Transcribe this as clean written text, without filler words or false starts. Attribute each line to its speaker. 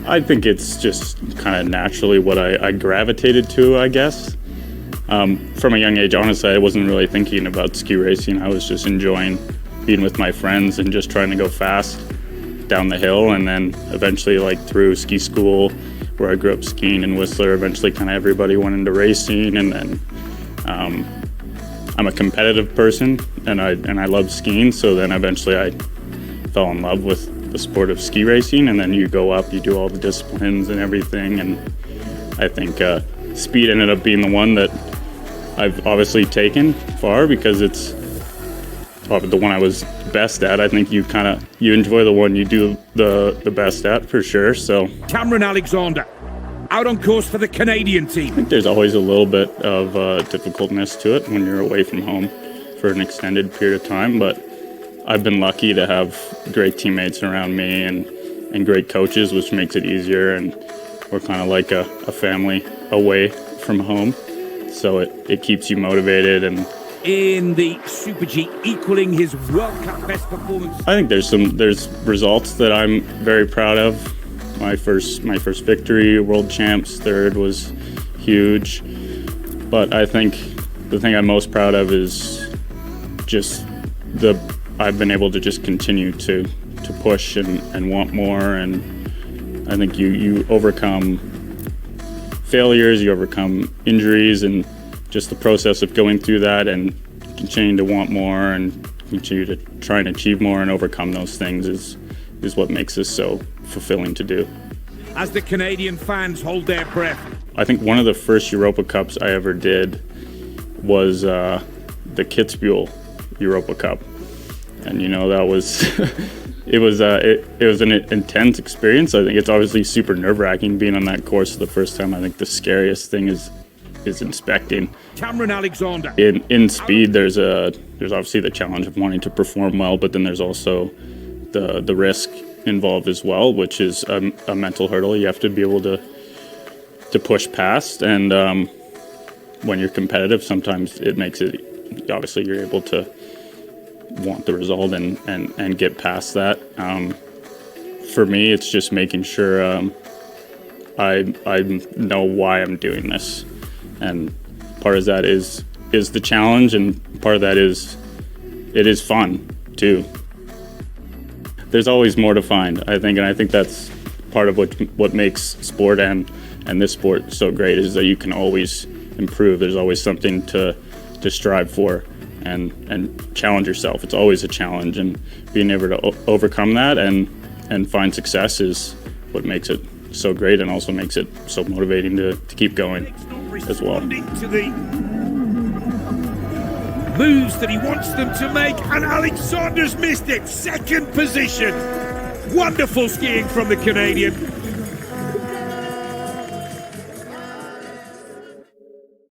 Speaker 1: I think it's just kind of naturally what I gravitated to, I guess. From a young age, honestly, I wasn't really thinking about ski racing. I was just enjoying being with my friends and just trying to go fast down the hill. And then eventually, like through ski school, where I grew up skiing in Whistler, eventually kind of everybody went into racing. And then I'm a competitive person, and I love skiing. So then eventually I fell in love with the sport of ski racing. And then you go up, you do all the disciplines and everything. And I think speed ended up being the one that I've obviously taken far, because it's probably the one I was best at. I think you enjoy the one you do the best at, for sure. So
Speaker 2: Cameron Alexander out on course for the Canadian team.
Speaker 1: I think there's always a little bit of difficultness to it when you're away from home for an extended period of time, but I've been lucky to have great teammates around me and great coaches, which makes it easier, and we're kind of like a family away from home, so it keeps you motivated. And
Speaker 2: in the Super G, equaling his World Cup best performance.
Speaker 1: I think there's results that I'm very proud of. My first victory, world champs, third was huge. But I think the thing I'm most proud of is just I've been able to just continue to push and want more. And I think you overcome failures, you overcome injuries, and just the process of going through that and continuing to want more and continue to try and achieve more and overcome those things is what makes this so fulfilling to do.
Speaker 2: As the Canadian fans hold their breath.
Speaker 1: I think one of the first Europa Cups I ever did was the Kitzbühel Europa Cup. And that was it was an intense experience. I think it's obviously super nerve-wracking being on that course for the first time. I think the scariest thing is inspecting.
Speaker 2: Cameron Alexander.
Speaker 1: In speed, there's obviously the challenge of wanting to perform well, but then there's also the risk involved as well, which is a mental hurdle you have to be able to push past. And when you're competitive, sometimes it makes it, obviously you're able to want the result and get past that. For me, it's just making sure I know why I'm doing this, and part of that is the challenge, and part of that is it is fun too. There's always more to find, I think, and I think that's part of what makes sport and this sport so great, is that you can always improve. There's always something to strive for and challenge yourself. It's always a challenge, and being able to overcome that and find success is what makes it so great, and also makes it so motivating to keep going as well.
Speaker 2: To the moves that he wants them to make, and Alexander's missed it. Second position. Wonderful skiing from the Canadian.